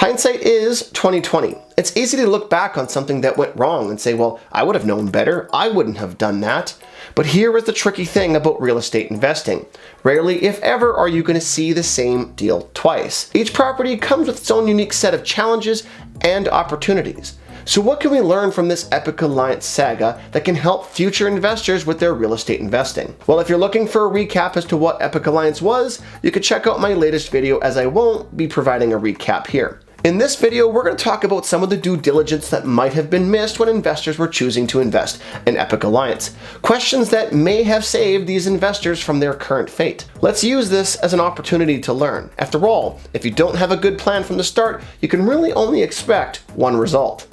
Hindsight is 2020. It's easy to look back on something that went wrong and say, well, I would have known better. I wouldn't have done that. But here is the tricky thing about real estate investing. Rarely, if ever, are you going to see the same deal twice. Each property comes with its own unique set of challenges and opportunities. So what can we learn from this Epic Alliance saga that can help future investors with their real estate investing? Well, if you're looking for a recap as to what Epic Alliance was, you can check out my latest video, as I won't be providing a recap here. In this video, we're going to talk about some of the due diligence that might have been missed when investors were choosing to invest in Epic Alliance. Questions that may have saved these investors from their current fate. Let's use this as an opportunity to learn. After all, if you don't have a good plan from the start, you can really only expect one result.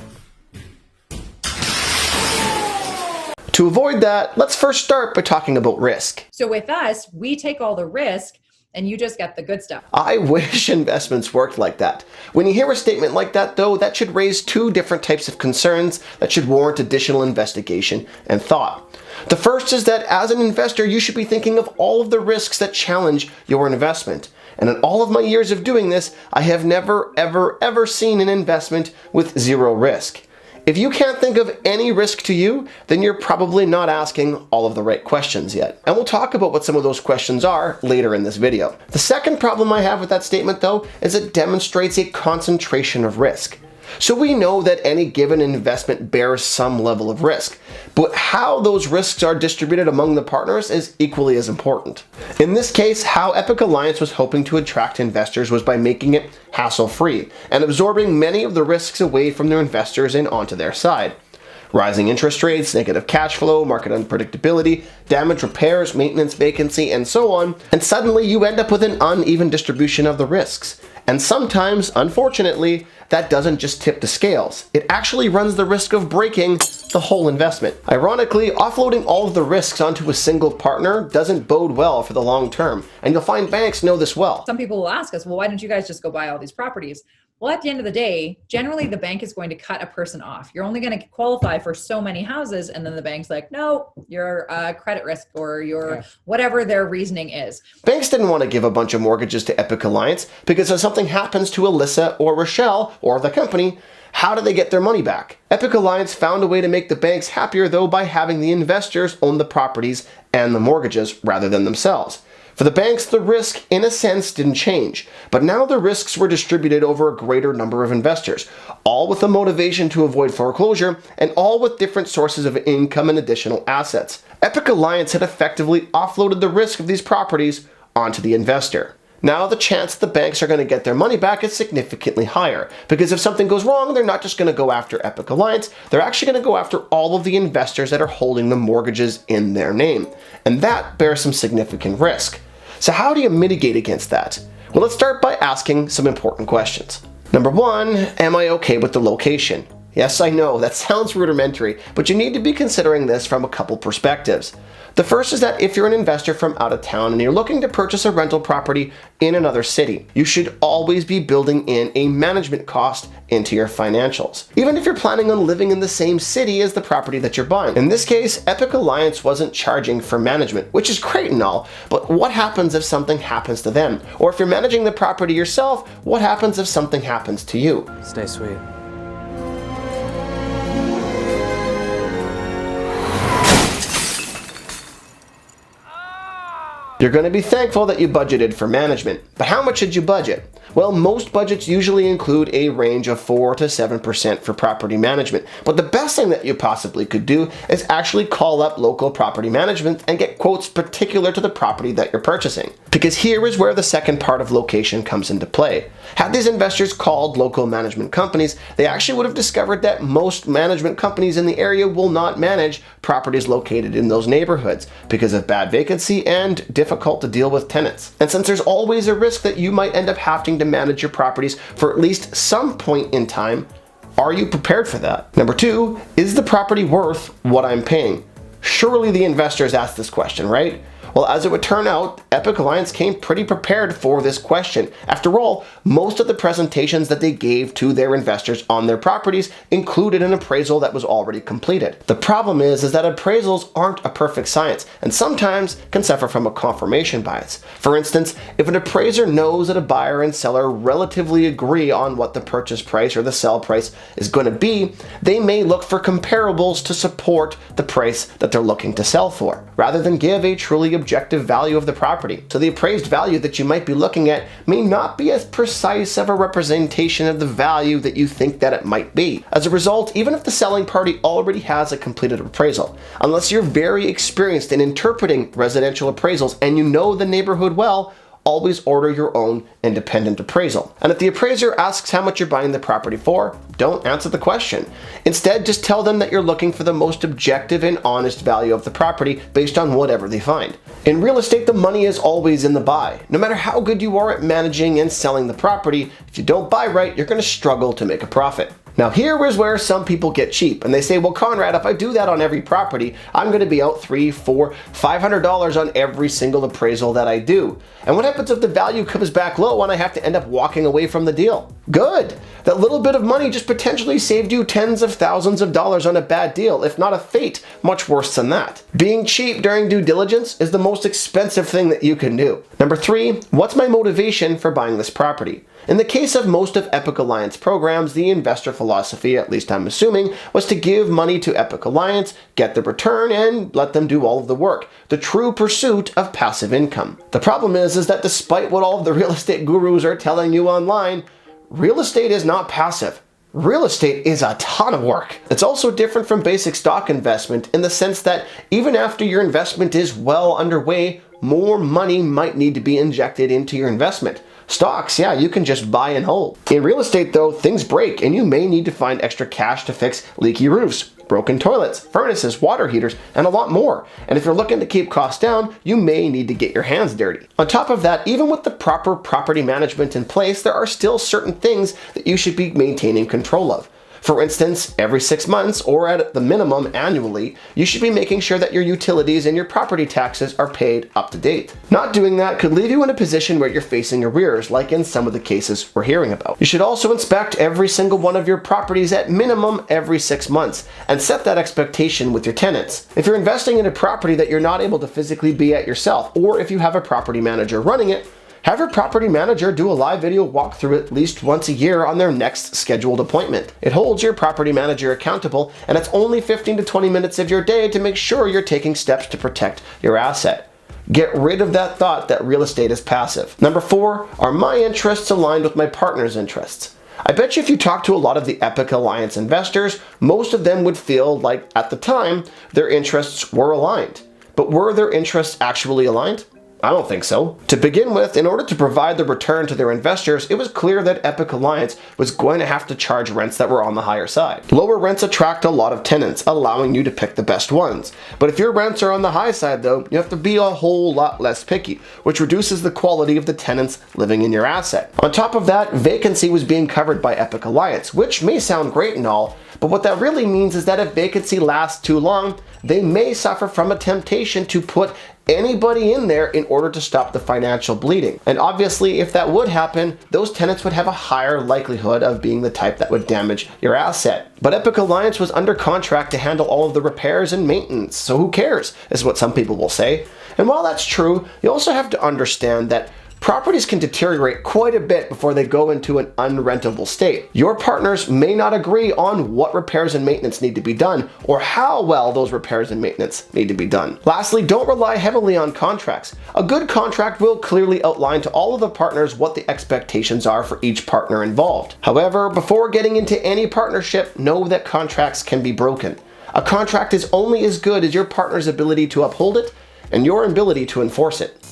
To avoid that, let's first start by talking about risk. So with us, we take all the risk and you just get the good stuff. I wish investments worked like that. When you hear a statement like that, though, that should raise two different types of concerns that should warrant additional investigation and thought. The first is that as an investor, you should be thinking of all of the risks that challenge your investment. And in all of my years of doing this, I have never, ever seen an investment with zero risk. If you can't think of any risk to you, then you're probably not asking all of the right questions yet. And we'll talk about what some of those questions are later in this video. The second problem I have with that statement, though, is it demonstrates a concentration of risk. So we know that any given investment bears some level of risk, but how those risks are distributed among the partners is equally as important. In this case, how Epic Alliance was hoping to attract investors was by making it hassle-free and absorbing many of the risks away from their investors and onto their side. Rising interest rates, negative cash flow, market unpredictability, damage, repairs, maintenance, vacancy, and so on, and suddenly you end up with an uneven distribution of the risks. And sometimes, unfortunately, that doesn't just tip the scales. It actually runs the risk of breaking the whole investment. Ironically, offloading all of the risks onto a single partner doesn't bode well for the long term, and you'll find banks know this well. Some people will ask us, well, why don't you guys just go buy all these properties? Well, at the end of the day, generally the bank is going to cut a person off. You're only going to qualify for so many houses, and then the bank's like, no, you're a credit risk, or you're whatever their reasoning is. Banks didn't want to give a bunch of mortgages to Epic Alliance because if something happens to Alyssa or Rochelle or the company, how do they get their money back? Epic Alliance found a way to make the banks happier, though, by having the investors own the properties and the mortgages rather than themselves. For the banks, the risk, in a sense, didn't change, but now the risks were distributed over a greater number of investors, all with the motivation to avoid foreclosure, and all with different sources of income and additional assets. Epic Alliance had effectively offloaded the risk of these properties onto the investor. Now the chance the banks are going to get their money back is significantly higher, because if something goes wrong, they're not just going to go after Epic Alliance, they're actually going to go after all of the investors that are holding the mortgages in their name, and that bears some significant risk. So how do you mitigate against that? Well, let's start by asking some important questions. Number one, am I okay with the location? Yes, I know, that sounds rudimentary, but you need to be considering this from a couple perspectives. The first is that if you're an investor from out of town and you're looking to purchase a rental property in another city, you should always be building in a management cost into your financials, even if you're planning on living in the same city as the property that you're buying. In this case, Epic Alliance wasn't charging for management, which is great and all, but what happens if something happens to them? Or if you're managing the property yourself, what happens if something happens to you? Stay sweet. You're going to be thankful that you budgeted for management. But how much should you budget? Well, most budgets usually include a range of 4 to 7% for property management. But the best thing that you possibly could do is actually call up local property management and get quotes particular to the property that you're purchasing. Because here is where the second part of location comes into play. Had these investors called local management companies, they actually would have discovered that most management companies in the area will not manage properties located in those neighborhoods because of bad vacancy and difficult to deal with tenants. And since there's always a risk that you might end up having to manage your properties for at least some point in time, are you prepared for that? Number two, is the property worth what I'm paying? Surely the investors ask this question, right? Well, as it would turn out, Epic Alliance came pretty prepared for this question. After all, most of the presentations that they gave to their investors on their properties included an appraisal that was already completed. The problem is that appraisals aren't a perfect science and sometimes can suffer from a confirmation bias. For instance, if an appraiser knows that a buyer and seller relatively agree on what the purchase price or the sell price is going to be, they may look for comparables to support the price that they're looking to sell for, rather than give a truly objective value of the property. So the appraised value that you might be looking at may not be as precise of a representation of the value that you think that it might be. As a result, even if the selling party already has a completed appraisal, unless you're very experienced in interpreting residential appraisals and you know the neighborhood well, always order your own independent appraisal. And if the appraiser asks how much you're buying the property for, don't answer the question. Instead, just tell them that you're looking for the most objective and honest value of the property based on whatever they find. In real estate, the money is always in the buy. No matter how good you are at managing and selling the property, if you don't buy right, you're going to struggle to make a profit. Now here is where some people get cheap and they say, well, Conrad, if I do that on every property, I'm going to be out $300, $400, $500 on every single appraisal that I do. And what happens if the value comes back low and I have to end up walking away from the deal? Good. That little bit of money just potentially saved you tens of thousands of dollars on a bad deal, if not a fate much worse than that. Being cheap during due diligence is the most expensive thing that you can do. Number 3, what's my motivation for buying this property? In the case of most of Epic Alliance programs, the investor philosophy, at least I'm assuming, was to give money to Epic Alliance, get the return, and let them do all of the work. The true pursuit of passive income. The problem is that despite what all of the real estate gurus are telling you online, real estate is not passive. Real estate is a ton of work. It's also different from basic stock investment in the sense that even after your investment is well underway, more money might need to be injected into your investment. Stocks, yeah, you can just buy and hold. In real estate though, things break and you may need to find extra cash to fix leaky roofs, broken toilets, furnaces, water heaters, and a lot more. And if you're looking to keep costs down, you may need to get your hands dirty. On top of that, even with the proper property management in place, there are still certain things that you should be maintaining control of. For instance, every 6 months, or at the minimum annually, you should be making sure that your utilities and your property taxes are paid up to date. Not doing that could leave you in a position where you're facing arrears, like in some of the cases we're hearing about. You should also inspect every single one of your properties at minimum every 6 months, and set that expectation with your tenants. If you're investing in a property that you're not able to physically be at yourself, or if you have a property manager running it, have your property manager do a live video walkthrough at least once a year on their next scheduled appointment. It holds your property manager accountable, and it's only 15 to 20 minutes of your day to make sure you're taking steps to protect your asset. Get rid of that thought that real estate is passive. Number 4, are my interests aligned with my partner's interests? I bet you if you talk to a lot of the Epic Alliance investors, most of them would feel like at the time their interests were aligned. But were their interests actually aligned? I don't think so. To begin with, in order to provide the return to their investors, it was clear that Epic Alliance was going to have to charge rents that were on the higher side. Lower rents attract a lot of tenants, allowing you to pick the best ones. But if your rents are on the high side though, you have to be a whole lot less picky, which reduces the quality of the tenants living in your asset. On top of that, vacancy was being covered by Epic Alliance, which may sound great and all, but what that really means is that if vacancy lasts too long, they may suffer from a temptation to put anybody in there in order to stop the financial bleeding. And obviously, if that would happen, those tenants would have a higher likelihood of being the type that would damage your asset. But Epic Alliance was under contract to handle all of the repairs and maintenance, so who cares, is what some people will say. And while that's true, you also have to understand that properties can deteriorate quite a bit before they go into an unrentable state. Your partners may not agree on what repairs and maintenance need to be done, or how well those repairs and maintenance need to be done. Lastly, don't rely heavily on contracts. A good contract will clearly outline to all of the partners what the expectations are for each partner involved. However, before getting into any partnership, know that contracts can be broken. A contract is only as good as your partner's ability to uphold it and your ability to enforce it.